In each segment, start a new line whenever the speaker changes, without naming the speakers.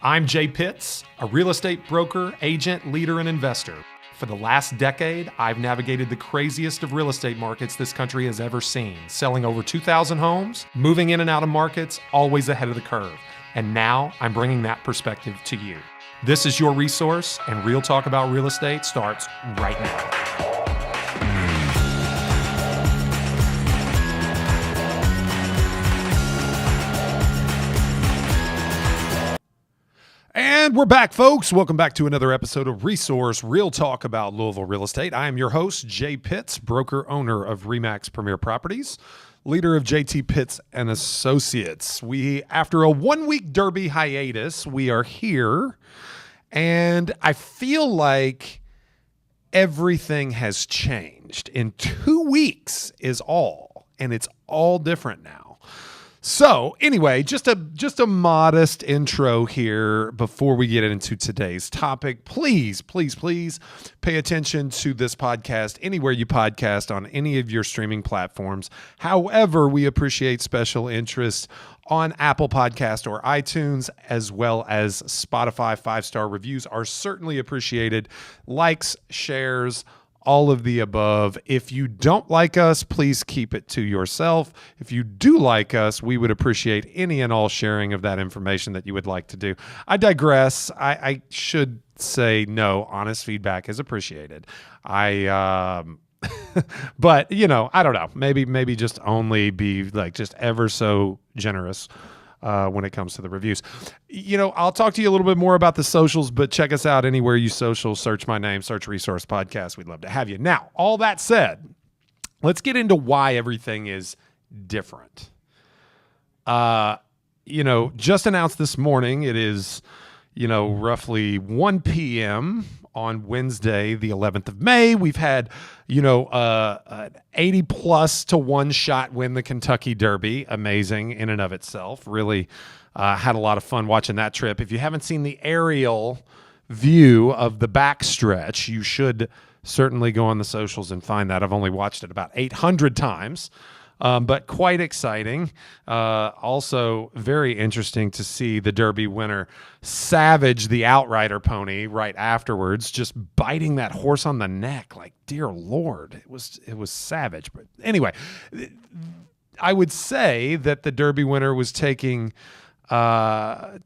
I'm Jay Pitts, a real estate broker, agent, leader, and investor. For the last decade, I've navigated the craziest of real estate markets this country has ever seen, selling over 2,000 homes, moving in and out of markets, always ahead of the curve. And now I'm bringing that perspective to you. This is your resource, and Real Talk About Real Estate starts right now. And we're back, folks. Welcome back to another episode of Resource Real Talk About Louisville Real Estate. I am your host, Jay Pitts, broker owner of RE/MAX Premier Properties, leader of JT Pitts and Associates. After a 1-week Derby hiatus, we are here, and I feel like everything has changed. In 2 weeks is all, and it's all different now. So anyway, just a modest intro here before we get into today's topic. Please pay attention to this podcast anywhere you podcast on any of your streaming platforms. However, we appreciate special interest on Apple Podcast or iTunes, as well as Spotify. 5-star reviews are certainly appreciated. Likes, shares, all of the above. If you don't like us, please keep it to yourself. If you do like us, we would appreciate any and all sharing of that information that you would like to do. I digress. I should say no, honest feedback is appreciated. But I don't know. Maybe just only be like just ever so generous when it comes to the reviews. I'll talk to you a little bit more about the socials, but check us out anywhere you social. Search my name, search Resource Podcast. We'd love to have you. Now, all that said, let's get into why everything is different. Just announced this morning, it is, roughly 1 p.m. on Wednesday, the 11th of May. We've had, an 80+ to 1 shot win the Kentucky Derby. Amazing in and of itself. Really had a lot of fun watching that trip. If you haven't seen the aerial view of the backstretch, you should certainly go on the socials and find that. I've only watched it about 800 times. But quite exciting. Also very interesting to see the Derby winner savage the outrider pony right afterwards, just biting that horse on the neck. Like, dear Lord, it was savage. But anyway, I would say that the Derby winner was taking a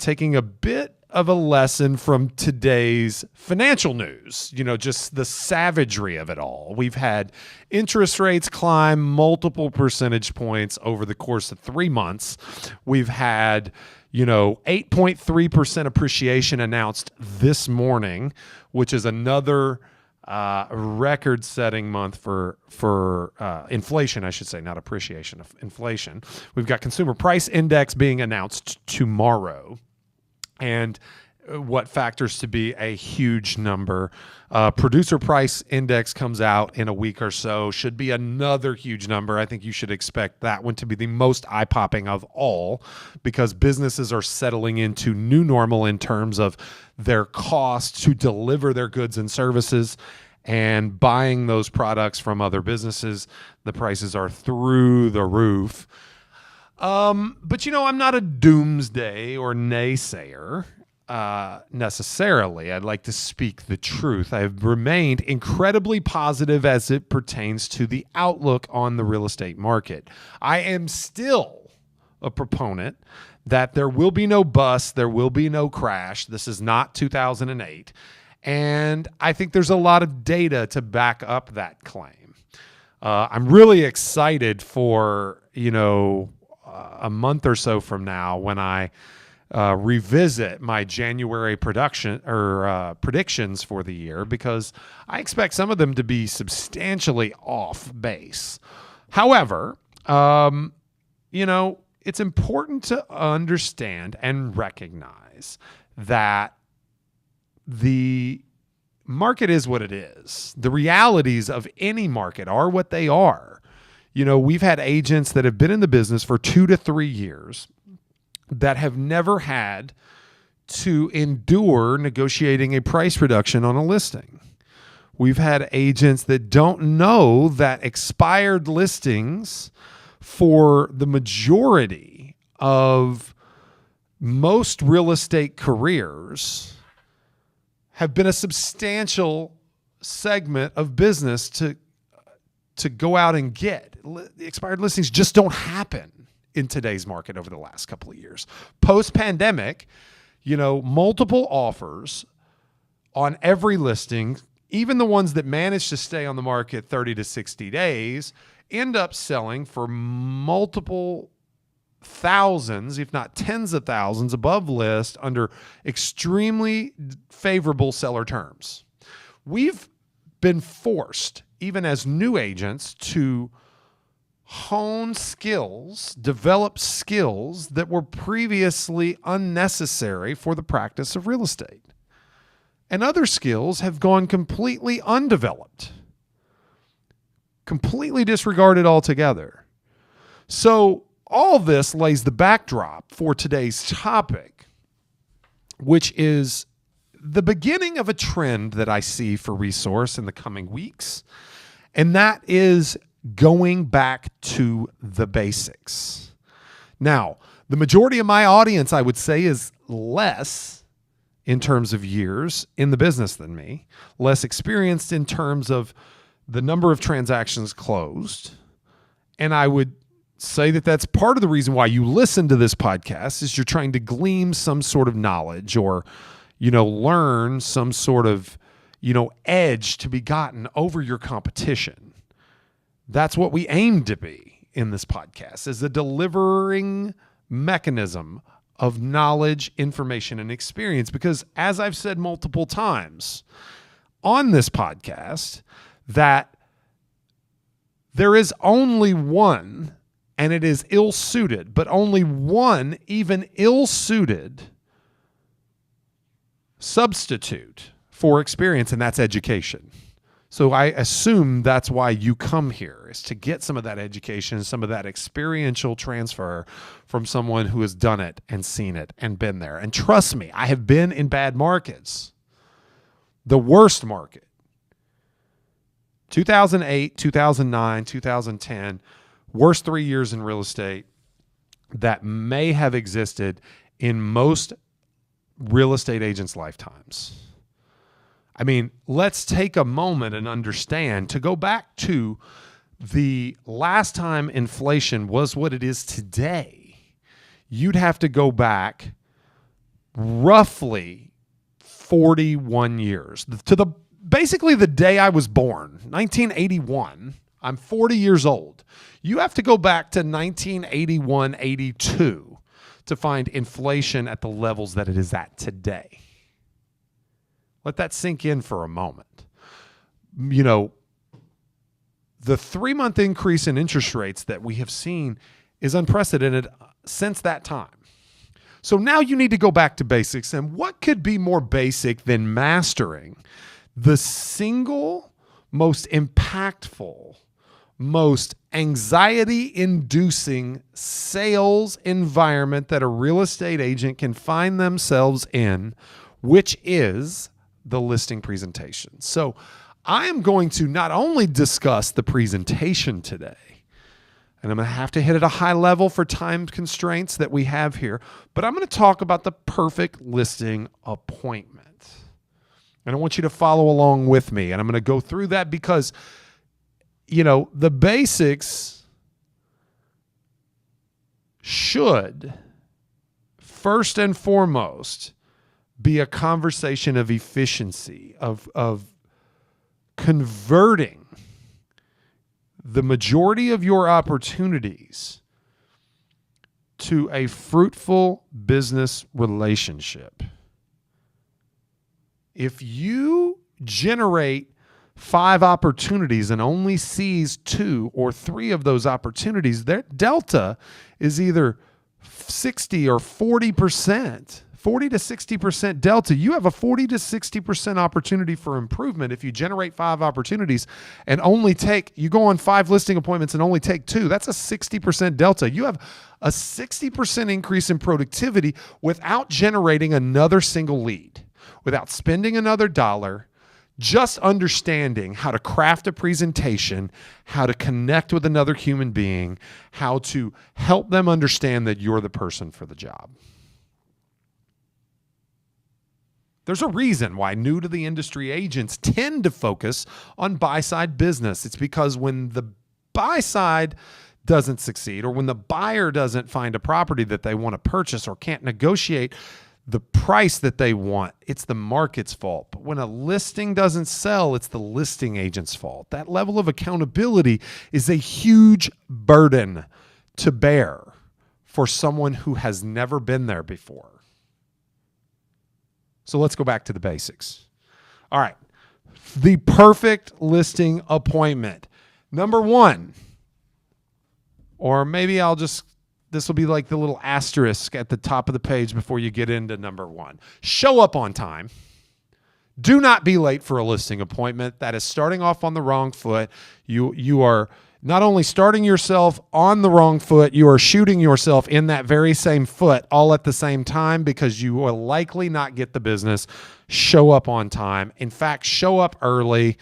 bit of a lesson from today's financial news, just the savagery of it all. We've had interest rates climb multiple percentage points over the course of 3 months. We've had, 8.3% appreciation announced this morning, which is another record-setting month for inflation, I should say, not appreciation, of inflation. We've got consumer price index being announced tomorrow, and what factors to be a huge number. Producer price index comes out in a week or so, should be another huge number. I think you should expect that one to be the most eye-popping of all, because businesses are settling into new normal in terms of their cost to deliver their goods and services and buying those products from other businesses. The prices are through the roof. But I'm not a doomsday or naysayer necessarily. I'd like to speak the truth. I've remained incredibly positive as it pertains to the outlook on the real estate market. I am still a proponent that there will be no bust, there will be no crash. This is not 2008. And I think there's a lot of data to back up that claim. I'm really excited for, a month or so from now when I revisit my January predictions for the year, because I expect some of them to be substantially off base. However, it's important to understand and recognize that the market is what it is. The realities of any market are what they are. We've had agents that have been in the business for 2 to 3 years that have never had to endure negotiating a price reduction on a listing. We've had agents that don't know that expired listings for the majority of most real estate careers have been a substantial segment of business to go out and get. Expired listings just don't happen in today's market over the last couple of years. Post-pandemic, multiple offers on every listing, even the ones that manage to stay on the market 30 to 60 days, end up selling for multiple thousands, if not tens of thousands above list under extremely favorable seller terms. We've been forced, even as new agents, to hone skills, develop skills that were previously unnecessary for the practice of real estate. And other skills have gone completely undeveloped, completely disregarded altogether. So all this lays the backdrop for today's topic, which is the beginning of a trend that I see for Resource in the coming weeks, and that is going back to the basics. Now, the majority of my audience, I would say, is less in terms of years in the business than me, less experienced in terms of the number of transactions closed. And I would say that that's part of the reason why you listen to this podcast, is you're trying to glean some sort of knowledge or, learn some sort of, edge to be gotten over your competition. That's what we aim to be in this podcast, is a delivering mechanism of knowledge, information, and experience. Because as I've said multiple times on this podcast, that there is only one, and it is ill-suited, but only one even ill-suited substitute for experience, and that's education. So I assume that's why you come here, is to get some of that education, some of that experiential transfer from someone who has done it and seen it and been there. And trust me, I have been in bad markets. The worst market, 2008, 2009, 2010, worst 3 years in real estate that may have existed in most real estate agents' lifetimes. I mean, let's take a moment and understand, to go back to the last time inflation was what it is today, you'd have to go back roughly 41 years to basically the day I was born, 1981. I'm 40 years old. You have to go back to 1981, 82 to find inflation at the levels that it is at today. Let that sink in for a moment. The 3-month increase in interest rates that we have seen is unprecedented since that time. So now you need to go back to basics. And what could be more basic than mastering the single most impactful, most anxiety-inducing sales environment that a real estate agent can find themselves in, which is the listing presentation. So I am going to not only discuss the presentation today, and I'm going to have to hit at a high level for time constraints that we have here, but I'm going to talk about the perfect listing appointment. And I want you to follow along with me, and I'm going to go through that because, the basics should, first and foremost, be a conversation of efficiency, of converting the majority of your opportunities to a fruitful business relationship. If you generate 5 opportunities and only sees 2 or 3 of those opportunities, their delta is either 60 or 40%. 40 to 60% delta. You have a 40 to 60% opportunity for improvement if you generate 5 opportunities and you go on 5 listing appointments and only take 2. That's a 60% delta. You have a 60% increase in productivity without generating another single lead, without spending another dollar, just understanding how to craft a presentation, how to connect with another human being, how to help them understand that you're the person for the job. There's a reason why new to the industry agents tend to focus on buy-side business. It's because when the buy side doesn't succeed, or when the buyer doesn't find a property that they want to purchase or can't negotiate the price that they want, it's the market's fault. But when a listing doesn't sell, it's the listing agent's fault. That level of accountability is a huge burden to bear for someone who has never been there before. So let's go back to the basics. All right. The perfect listing appointment. Number one, or maybe this will be like the little asterisk at the top of the page before you get into number one. Show up on time. Do not be late for a listing appointment. That is starting off on the wrong foot. You are not only starting yourself on the wrong foot, you are shooting yourself in that very same foot all at the same time, because you will likely not get the business. Show up on time. In fact, show up early.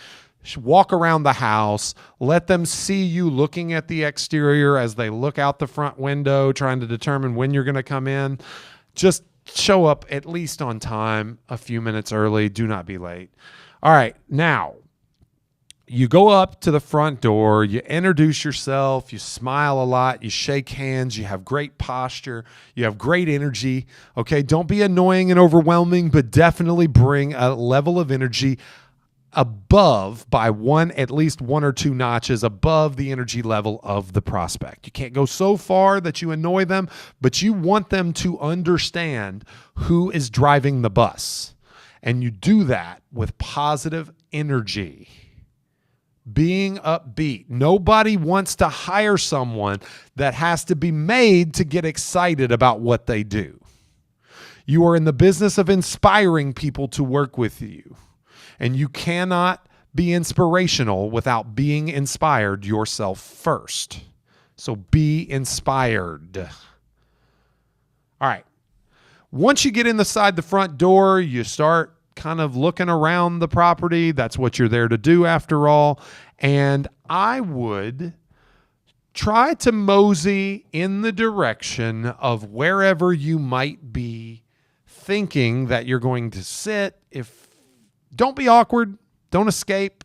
Walk around the house. Let them see you looking at the exterior as they look out the front window, trying to determine when you're going to come in. Just show up at least on time, a few minutes early. Do not be late. All right. Now, you go up to the front door, you introduce yourself, you smile a lot, you shake hands, you have great posture, you have great energy. Okay. Don't be annoying and overwhelming, but definitely bring a level of energy above by at least one or two notches above the energy level of the prospect. You can't go so far that you annoy them, but you want them to understand who is driving the bus. And you do that with positive energy, being upbeat. Nobody wants to hire someone that has to be made to get excited about what they do. You are in the business of inspiring people to work with you. And you cannot be inspirational without being inspired yourself first. So be inspired. All right. Once you get inside the front door, you start kind of looking around the property. That's what you're there to do after all. And I would try to mosey in the direction of wherever you might be thinking that you're going to sit. Don't be awkward. Don't escape.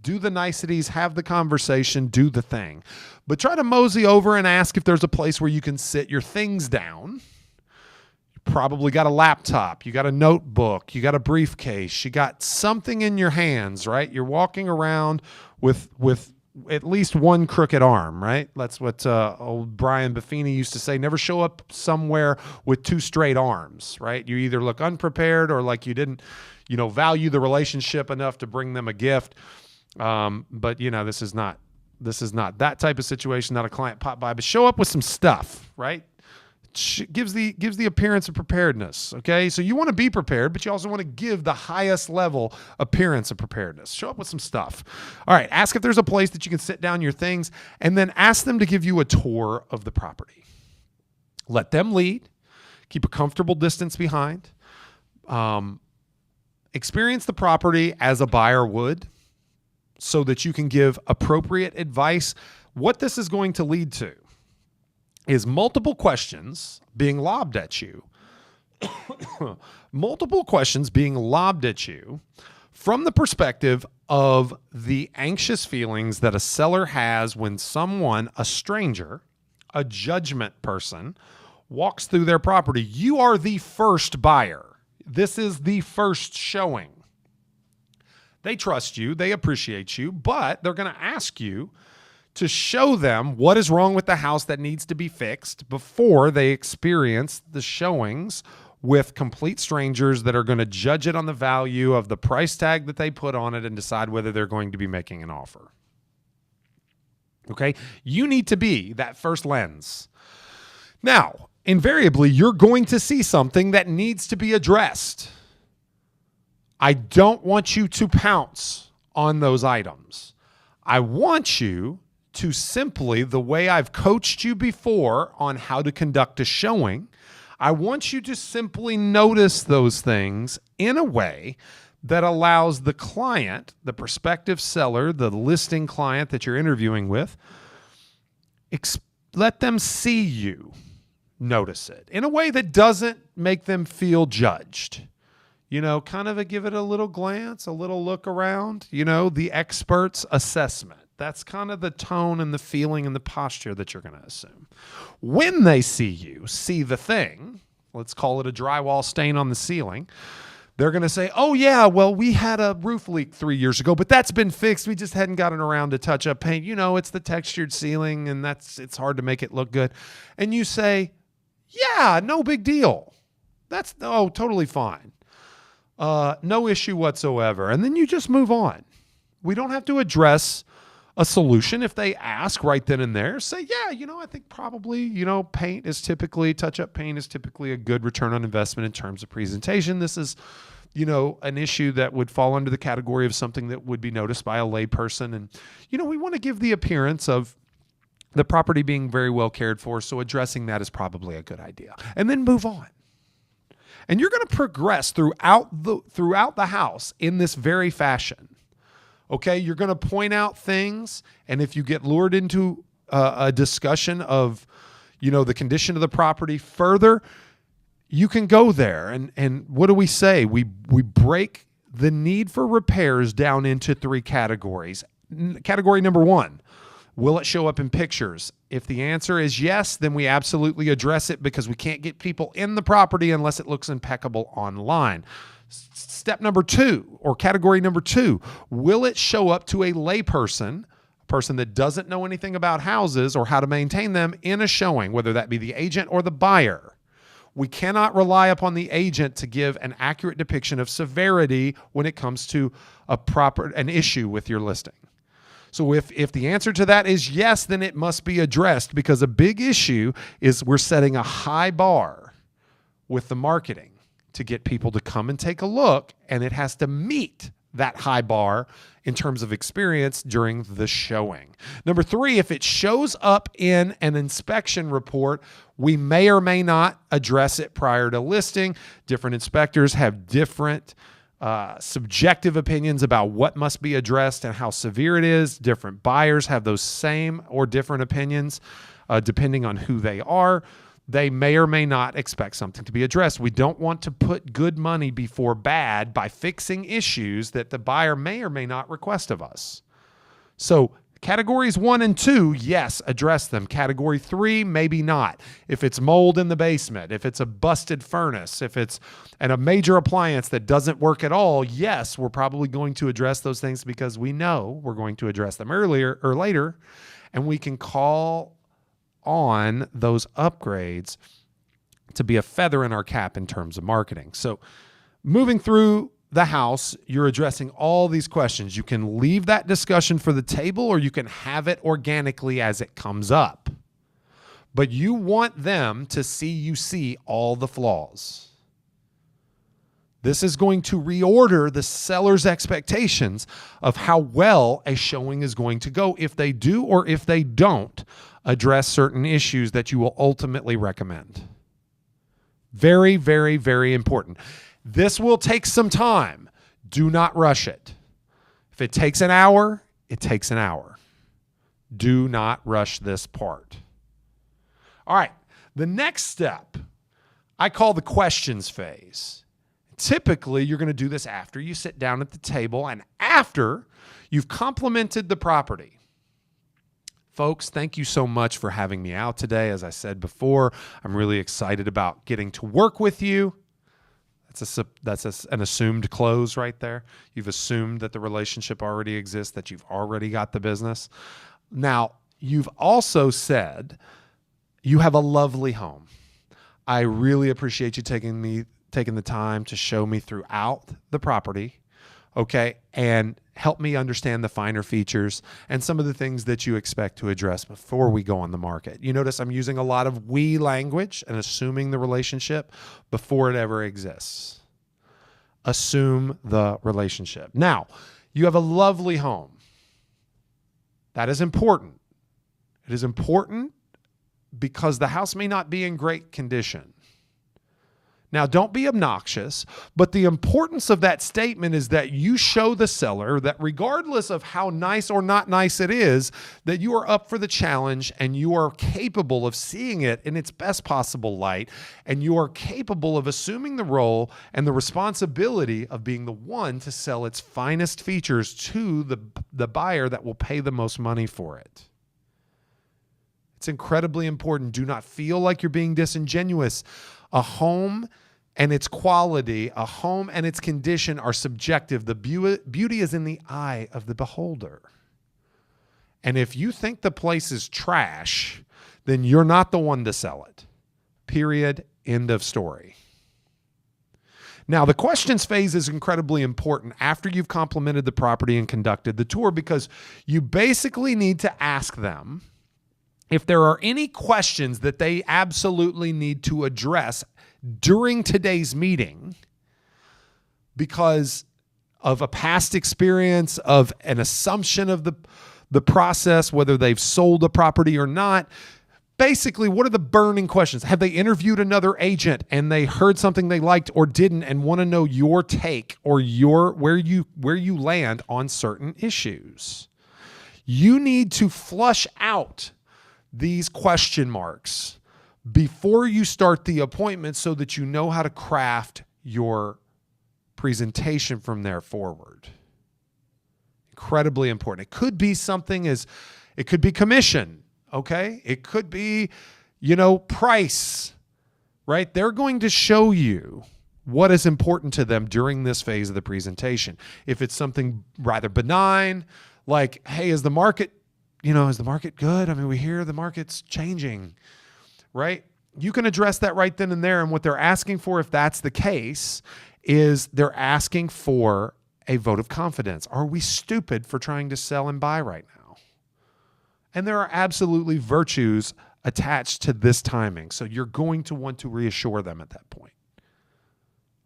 Do the niceties. Have the conversation. Do the thing. But try to mosey over and ask if there's a place where you can sit your things down. You probably got a laptop. You got a notebook. You got a briefcase. You got something in your hands, right? You're walking around with at least one crooked arm, right? That's what old Brian Buffini used to say. Never show up somewhere with two straight arms, right? You either look unprepared or like you didn't value the relationship enough to bring them a gift. But this is not that type of situation, not a client pop by, but show up with some stuff, right? Gives the appearance of preparedness. Okay. So you want to be prepared, but you also want to give the highest level appearance of preparedness. Show up with some stuff. All right. Ask if there's a place that you can sit down your things, and then ask them to give you a tour of the property. Let them lead. Keep a comfortable distance behind. Experience the property as a buyer would, so that you can give appropriate advice. What this is going to lead to is multiple questions being lobbed at you. Multiple questions being lobbed at you from the perspective of the anxious feelings that a seller has when someone, a stranger, a judgment person, walks through their property. You are the first buyer. This is the first showing. They trust you. They appreciate you, but they're going to ask you to show them what is wrong with the house that needs to be fixed before they experience the showings with complete strangers that are going to judge it on the value of the price tag that they put on it and decide whether they're going to be making an offer. Okay? You need to be that first lens. Now, invariably, you're going to see something that needs to be addressed. I don't want you to pounce on those items. I want you to simply, the way I've coached you before on how to conduct a showing, I want you to simply notice those things in a way that allows the client, the prospective seller, the listing client that you're interviewing with, let them see you notice it in a way that doesn't make them feel judged. Kind of give it a little glance, a little look around, the expert's assessment. That's kind of the tone and the feeling and the posture that you're going to assume. When they see the thing, let's call it a drywall stain on the ceiling, they're going to say, oh yeah, well, we had a roof leak 3 years ago, but that's been fixed. We just hadn't gotten around to touch up paint. It's the textured ceiling and it's hard to make it look good. And you say, yeah, no big deal. That's totally fine. No issue whatsoever. And then you just move on. We don't have to address a solution. If they ask right then and there, say, yeah, I think probably, touch-up paint is typically a good return on investment in terms of presentation. This is, an issue that would fall under the category of something that would be noticed by a layperson. And, we want to give the appearance of the property being very well cared for. So addressing that is probably a good idea. And then move on. And you're going to progress throughout the house in this very fashion. Okay, you're going to point out things, and if you get lured into a discussion of, the condition of the property further, you can go there. And what do we say? We break the need for repairs down into 3 categories. Category number 1, will it show up in pictures? If the answer is yes, then we absolutely address it because we can't get people in the property unless it looks impeccable online. Step number 2, or category number 2, will it show up to a layperson, a person that doesn't know anything about houses or how to maintain them in a showing, whether that be the agent or the buyer? We cannot rely upon the agent to give an accurate depiction of severity when it comes to an issue with your listing. So if the answer to that is yes, then it must be addressed, because a big issue is we're setting a high bar with the marketing to get people to come and take a look, and it has to meet that high bar in terms of experience during the showing. Number 3, if it shows up in an inspection report, we may or may not address it prior to listing. Different inspectors have different subjective opinions about what must be addressed and how severe it is. Different buyers have those same or different opinions depending on who they are. They may or may not expect something to be addressed. We don't want to put good money before bad by fixing issues that the buyer may or may not request of us. So categories 1 and 2, yes, address them. Category 3, maybe not. If it's mold in the basement, if it's a busted furnace, if it's a major appliance that doesn't work at all, yes, we're probably going to address those things because we know we're going to address them earlier or later, and we can call on those upgrades to be a feather in our cap in terms of marketing. So moving through the house, you're addressing all these questions. You can leave that discussion for the table, or you can have it organically as it comes up. But you want them to see all the flaws. This is going to reorder the seller's expectations of how well a showing is going to go if they do or if they don't address certain issues that you will ultimately recommend. Very, very, very important. This will take some time. Do not rush it. If it takes an hour, it takes an hour. Do not rush this part. All right, the next step I call the questions phase. Typically, you're going to do this after you sit down at the table and after you've complimented the property. Folks, thank you so much for having me out today. As I said before, I'm really excited about getting to work with you. That's an assumed close right there. You've assumed that the relationship already exists, that you've already got the business. Now, you've also said you have a lovely home. I really appreciate you taking the time to show me throughout the property, okay, and help me understand the finer features and some of the things that you expect to address before we go on the market. You notice I'm using a lot of we language and assuming the relationship before it ever exists. Assume the relationship. Now, you have a lovely home. That is important. It is important because the house may not be in great condition. Now, don't be obnoxious, but the importance of that statement is that you show the seller that regardless of how nice or not nice it is, that you are up for the challenge and you are capable of seeing it in its best possible light, and you are capable of assuming the role and the responsibility of being the one to sell its finest features to the buyer that will pay the most money for it. It's incredibly important. Do not feel like you're being disingenuous. A home and its quality, a home and its condition are subjective. The beauty is in the eye of the beholder. And if you think the place is trash, then you're not the one to sell it. Period. End of story. Now, the questions phase is incredibly important after you've complimented the property and conducted the tour, because you basically need to ask them if there are any questions that they absolutely need to address during today's meeting because of a past experience, of an assumption of the process, whether they've sold a property or not. Basically, what are the burning questions? Have they interviewed another agent and they heard something they liked or didn't and want to know your take or where you land on certain issues? You need to flush out these question marks before you start the appointment so that you know how to craft your presentation from there forward. Incredibly important. It could be it could be commission, okay? It could be, price, right? They're going to show you what is important to them during this phase of the presentation. If it's something rather benign, like, hey, is the market good? I mean, we hear the market's changing, right? You can address that right then and there. And what they're asking for, if that's the case, is they're asking for a vote of confidence. Are we stupid for trying to sell and buy right now? And there are absolutely virtues attached to this timing. So you're going to want to reassure them at that point.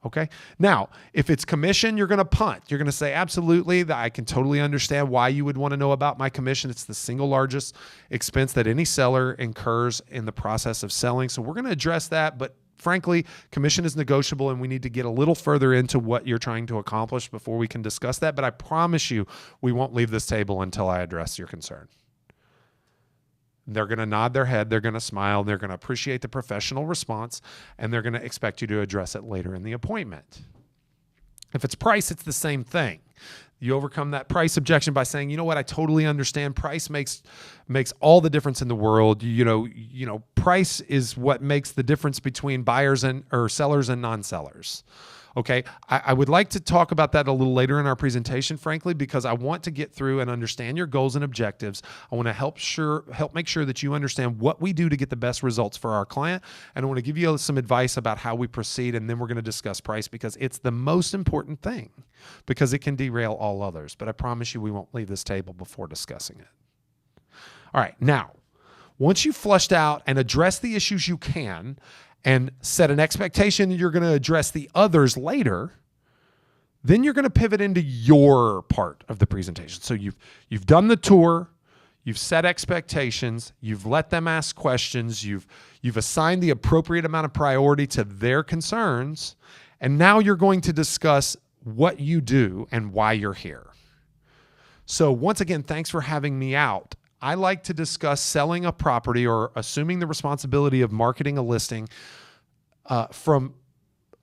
Okay. Now, if it's commission, you're going to punt. You're going to say, absolutely, that I can totally understand why you would want to know about my commission. It's the single largest expense that any seller incurs in the process of selling. So we're going to address that. But frankly, commission is negotiable and we need to get a little further into what you're trying to accomplish before we can discuss that. But I promise you, we won't leave this table until I address your concern. They're going to nod their head, they're going to smile, they're going to appreciate the professional response, and they're going to expect you to address it later in the appointment. If it's price, it's the same thing. You overcome that price objection by saying, you know what, I totally understand. Price makes all the difference in the world. Price is what makes the difference between buyers or sellers and non-sellers. Okay, I would like to talk about that a little later in our presentation, frankly, because I want to get through and understand your goals and objectives. I want to help make sure that you understand what we do to get the best results for our client. And I want to give you some advice about how we proceed. And then we're going to discuss price because it's the most important thing because it can derail all others. But I promise you we won't leave this table before discussing it. All right, now, once you've flushed out and addressed the issues you can, and set an expectation that you're going to address the others later, then you're going to pivot into your part of the presentation. So you've done the tour, you've set expectations, you've let them ask questions, you've assigned the appropriate amount of priority to their concerns, and now you're going to discuss what you do and why you're here. So once again, thanks for having me out. I like to discuss selling a property or assuming the responsibility of marketing a listing from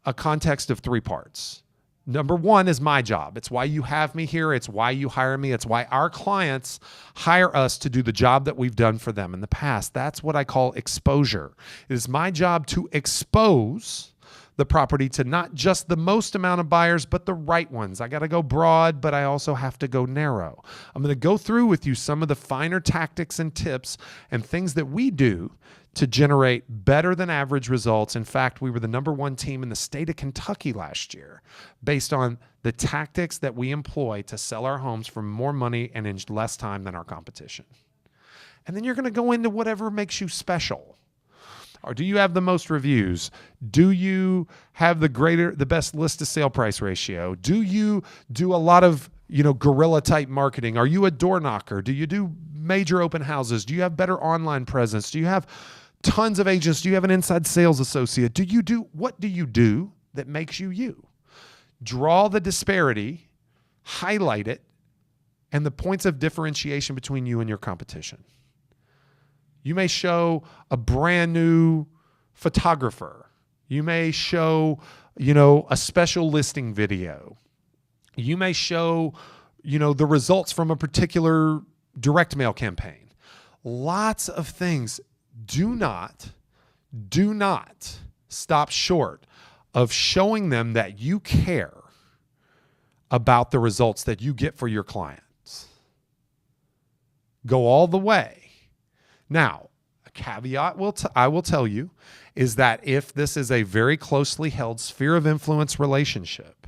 a context of three parts. Number one is my job. It's why you have me here. It's why you hire me. It's why our clients hire us to do the job that we've done for them in the past. That's what I call exposure. It is my job to expose the property to not just the most amount of buyers, but the right ones. I got to go broad, but I also have to go narrow. I'm going to go through with you some of the finer tactics and tips and things that we do to generate better than average results. In fact, we were the #1 team in the state of Kentucky last year based on the tactics that we employ to sell our homes for more money and in less time than our competition. And then you're going to go into whatever makes you special. Or do you have the most reviews? Do you have the best list to sale price ratio? Do you do a lot of, guerrilla type marketing? Are you a door knocker? Do you do major open houses? Do you have better online presence? Do you have tons of agents? Do you have an inside sales associate? What do you do that makes you you? Draw the disparity, highlight it, and the points of differentiation between you and your competition. You may show a brand new photographer. You may show, a special listing video. You may show, the results from a particular direct mail campaign. Lots of things. Do not stop short of showing them that you care about the results that you get for your clients. Go all the way. Now, a caveat I will tell you is that if this is a very closely held sphere of influence relationship,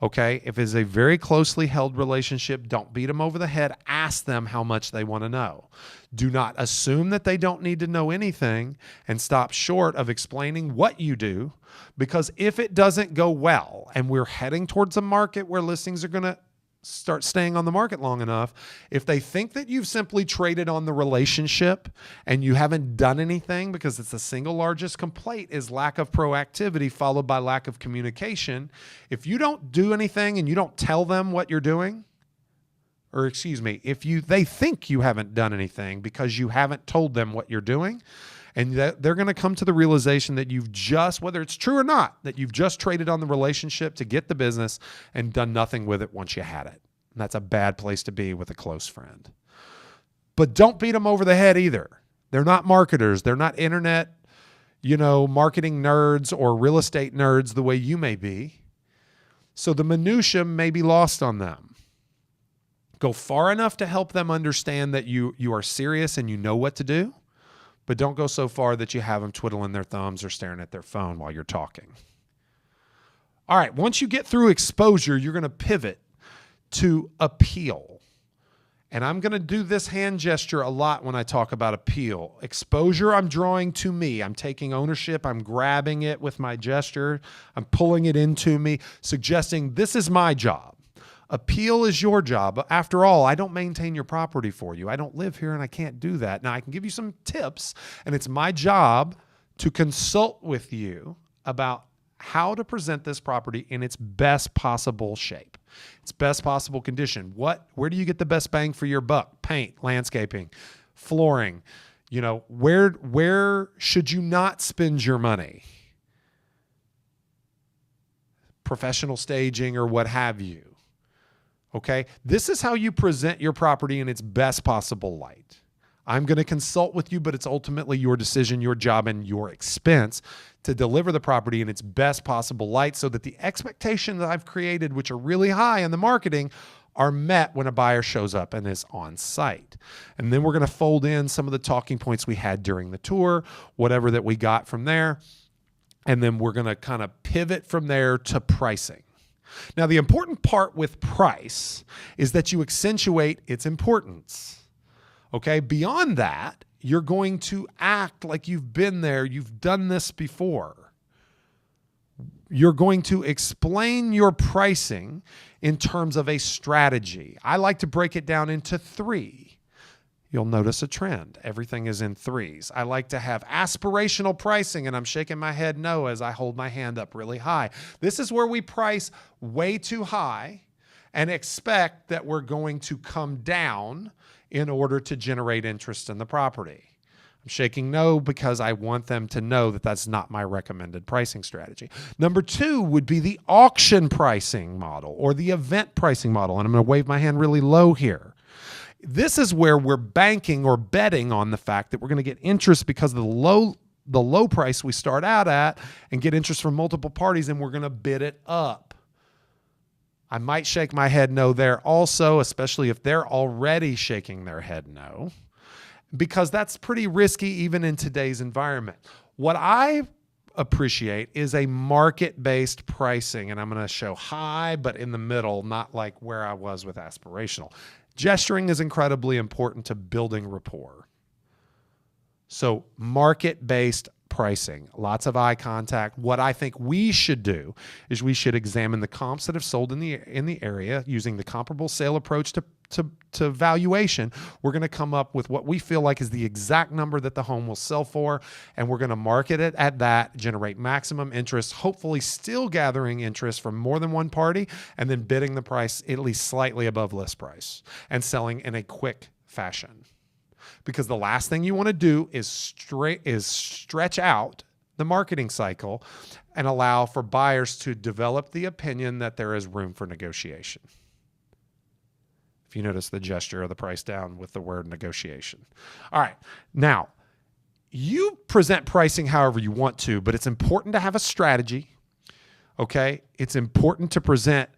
okay, if it's a very closely held relationship, don't beat them over the head. Ask them how much they want to know. Do not assume that they don't need to know anything, and stop short of explaining what you do, because if it doesn't go well and we're heading towards a market where listings are going to start staying on the market long enough, if they think that you've simply traded on the relationship and you haven't done anything, because it's the single largest complaint is lack of proactivity followed by lack of communication. If you don't do anything and you don't tell them what you're doing, or they think you haven't done anything because you haven't told them what you're doing, and they're going to come to the realization that you've just, whether it's true or not, that you've just traded on the relationship to get the business and done nothing with it once you had it. And that's a bad place to be with a close friend. But don't beat them over the head either. They're not marketers. They're not internet, marketing nerds or real estate nerds the way you may be. So the minutia may be lost on them. Go far enough to help them understand that you are serious and you know what to do. But don't go so far that you have them twiddling their thumbs or staring at their phone while you're talking. All right, once you get through exposure, you're going to pivot to appeal. And I'm going to do this hand gesture a lot when I talk about appeal. Exposure, I'm drawing to me. I'm taking ownership. I'm grabbing it with my gesture. I'm pulling it into me, suggesting this is my job. Appeal is your job. After all, I don't maintain your property for you. I don't live here and I can't do that. Now, I can give you some tips, and it's my job to consult with you about how to present this property in its best possible shape, its best possible condition. Where do you get the best bang for your buck? Paint, landscaping, flooring. Where should you not spend your money? Professional staging or what have you. Okay, this is how you present your property in its best possible light. I'm going to consult with you, but it's ultimately your decision, your job, and your expense to deliver the property in its best possible light so that the expectations that I've created, which are really high in the marketing, are met when a buyer shows up and is on site. And then we're going to fold in some of the talking points we had during the tour, whatever that we got from there. And then we're going to kind of pivot from there to pricing. Now, the important part with price is that you accentuate its importance. Okay? Beyond that, you're going to act like you've been there, you've done this before. You're going to explain your pricing in terms of a strategy. I like to break it down into 3. You'll notice a trend. Everything is in 3s. I like to have aspirational pricing, and I'm shaking my head no as I hold my hand up really high. This is where we price way too high and expect that we're going to come down in order to generate interest in the property. I'm shaking no because I want them to know that that's not my recommended pricing strategy. Number 2 would be the auction pricing model or the event pricing model, and I'm going to wave my hand really low here. This is where we're banking or betting on the fact that we're going to get interest because of the low price we start out at and get interest from multiple parties, and we're going to bid it up. I might shake my head no there also, especially if they're already shaking their head no, because that's pretty risky even in today's environment. What I appreciate is a market-based pricing, and I'm going to show high but in the middle, not like where I was with aspirational. Gesturing is incredibly important to building rapport. So market-based pricing, lots of eye contact. What I think we should do is we should examine the comps that have sold in the area using the comparable sale approach to valuation, we're going to come up with what we feel like is the exact number that the home will sell for, and we're going to market it at that, generate maximum interest, hopefully still gathering interest from more than one party, and then bidding the price at least slightly above list price and selling in a quick fashion. Because the last thing you want to do is stretch out the marketing cycle and allow for buyers to develop the opinion that there is room for negotiation. If you notice the gesture of the price down with the word negotiation. All right. Now, you present pricing however you want to, but it's important to have a strategy. Okay. It's important to present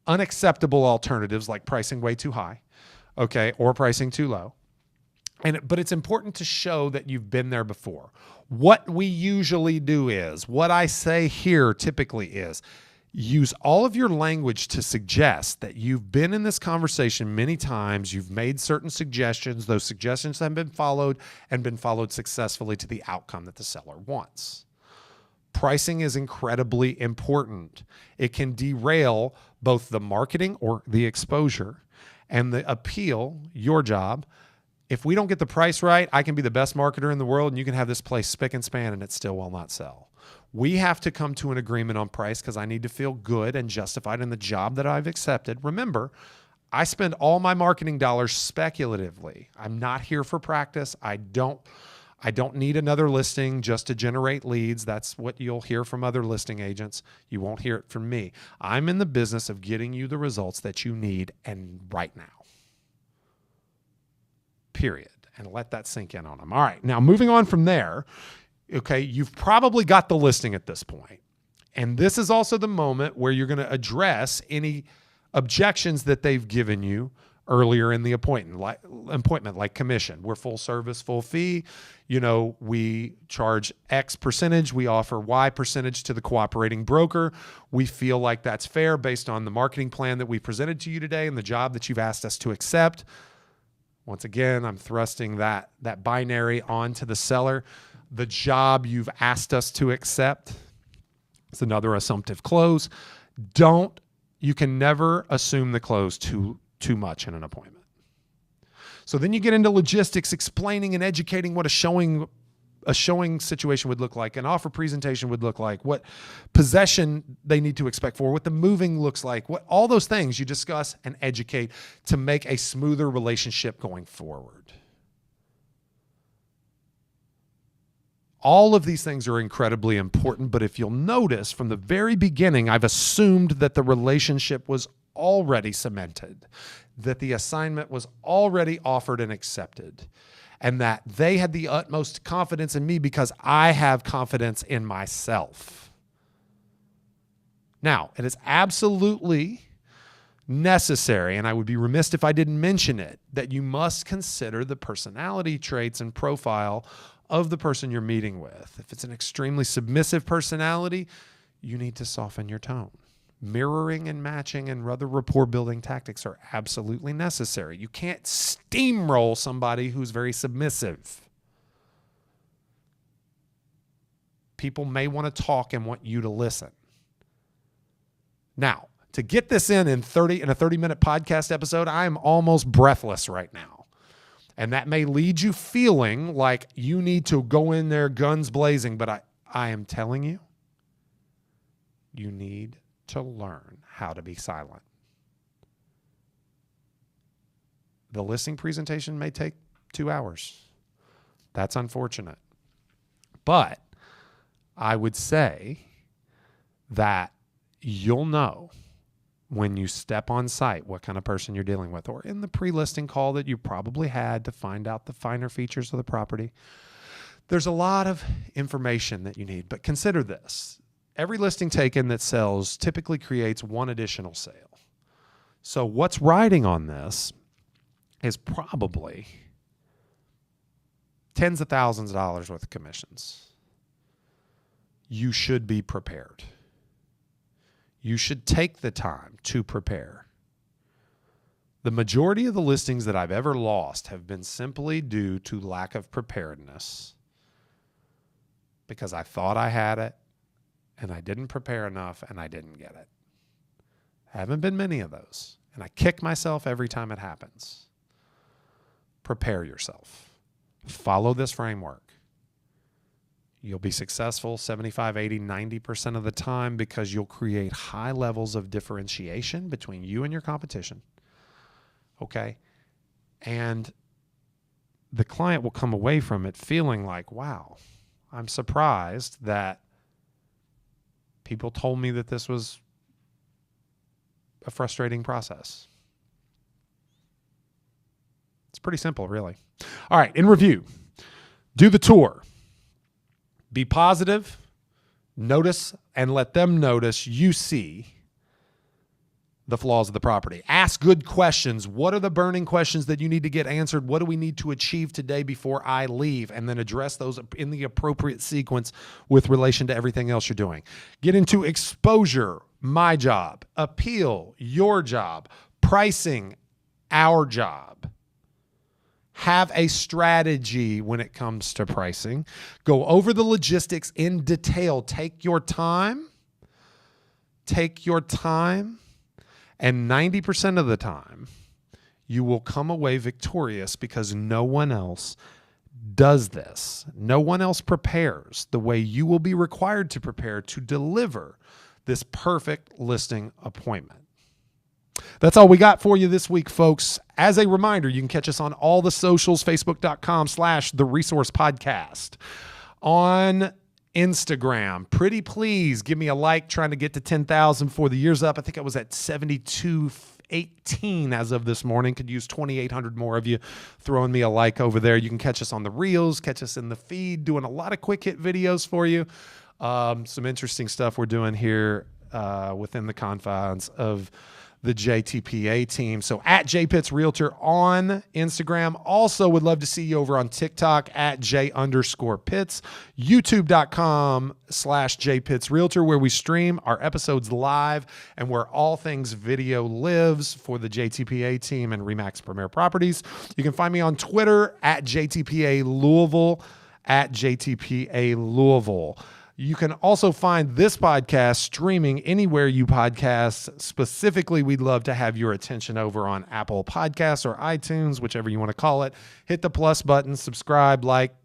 unacceptable alternatives like pricing way too high. Okay. Or pricing too low. But it's important to show that you've been there before. What we usually do is, what I say here typically is, use all of your language to suggest that you've been in this conversation many times, you've made certain suggestions, those suggestions have been followed and been followed successfully to the outcome that the seller wants. Pricing is incredibly important. It can derail both the marketing or the exposure and the appeal, your job. If we don't get the price right, I can be the best marketer in the world and you can have this place spick and span and it still will not sell. We have to come to an agreement on price because I need to feel good and justified in the job that I've accepted. Remember, I spend all my marketing dollars speculatively. I'm not here for practice. I don't need another listing just to generate leads. That's what you'll hear from other listing agents. You won't hear it from me. I'm in the business of getting you the results that you need and right now. Period. And let that sink in on them. All right. Now, moving on from there, okay, you've probably got the listing at this point. And this is also the moment where you're going to address any objections that they've given you earlier in the appointment, like commission. We're full service, full fee. You know, we charge X percentage. We offer Y percentage to the cooperating broker. We feel like that's fair based on the marketing plan that we presented to you today and the job that you've asked us to accept. Once again, I'm thrusting that binary onto the seller. The job you've asked us to accept. It's another assumptive close. You can never assume the close too much in an appointment. So then you get into logistics, explaining and educating what a showing situation would look like, an offer presentation would look like, what possession they need to expect for, what the moving looks like, what all those things you discuss and educate to make a smoother relationship going forward. All of these things are incredibly important, but if you'll notice from the very beginning, I've assumed that the relationship was already cemented, that the assignment was already offered and accepted, and that they had the utmost confidence in me because I have confidence in myself. Now, it is absolutely necessary, and I would be remiss if I didn't mention it, that you must consider the personality traits and profile of the person you're meeting with. If it's an extremely submissive personality, you need to soften your tone. Mirroring and matching and other rapport building tactics are absolutely necessary. You can't steamroll somebody who's very submissive. People may want to talk and want you to listen. Now, to get this in a 30-minute podcast episode, I am almost breathless right now. And that may lead you feeling like you need to go in there guns blazing, but I am telling you, you need to learn how to be silent. The listing presentation may take 2 hours. That's unfortunate. But I would say that you'll know when you step on site what kind of person you're dealing with, or in the pre-listing call that you probably had to find out the finer features of the property. There's a lot of information that you need, but consider this. Every listing taken that sells typically creates one additional sale. So what's riding on this is probably tens of thousands of dollars worth of commissions. You should be prepared. You should take the time to prepare. The majority of the listings that I've ever lost have been simply due to lack of preparedness, because I thought I had it and I didn't prepare enough and I didn't get it. Haven't been many of those. And I kick myself every time it happens. Prepare yourself. Follow this framework. You'll be successful 75, 80, 90% of the time because you'll create high levels of differentiation between you and your competition. Okay? And the client will come away from it feeling like, wow, I'm surprised that people told me that this was a frustrating process. It's pretty simple, really. All right, in review, do the tour. Be positive, notice, and let them notice you see the flaws of the property. Ask good questions. What are the burning questions that you need to get answered? What do we need to achieve today before I leave? And then address those in the appropriate sequence with relation to everything else you're doing. Get into exposure, my job. Appeal, your job. Pricing, our job. Have a strategy when it comes to pricing. Go over the logistics in detail. Take your time. Take your time. And 90% of the time, you will come away victorious because no one else does this. No one else prepares the way you will be required to prepare to deliver this perfect listing appointment. That's all we got for you this week, folks. As a reminder, you can catch us on all the socials, facebook.com/The Resource Podcast. On Instagram, pretty please give me a like, trying to get to 10,000 for the year's up. I think I was at 7218 as of this morning. Could use 2,800 more of you throwing me a like over there. You can catch us on the reels, catch us in the feed, doing a lot of quick hit videos for you. Some interesting stuff we're doing here within the confines of the JTPA team. So at JPitts Realtor on Instagram. Also would love to see you over on TikTok at J_Pitts, YouTube.com/JPitts Realtor, where we stream our episodes live and where all things video lives for the JTPA team and RE/MAX Premier Properties. You can find me on Twitter at JTPA Louisville, at JTPA Louisville. You can also find this podcast streaming anywhere you podcast. Specifically, we'd love to have your attention over on Apple Podcasts or iTunes, whichever you want to call it. Hit the plus button, subscribe, like,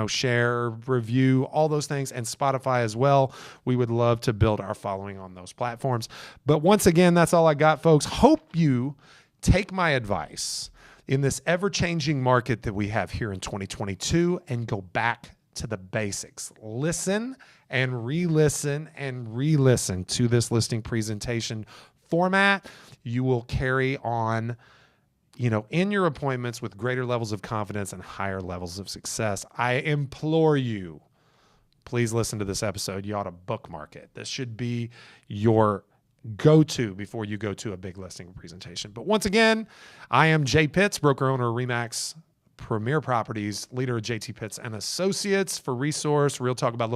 share, review, all those things, and Spotify as well. We would love to build our following on those platforms. But once again, that's all I got, folks. Hope you take my advice in this ever-changing market that we have here in 2022 and go back to the basics. Listen and re-listen to this listing presentation format. You will carry on, in your appointments with greater levels of confidence and higher levels of success. I implore you, please listen to this episode. You ought to bookmark it. This should be your go-to before you go to a big listing presentation. But once again, I am Jay Pitts, broker owner of RE/MAX Premier Properties, leader of JT Pitts and Associates for Resource Real Talk about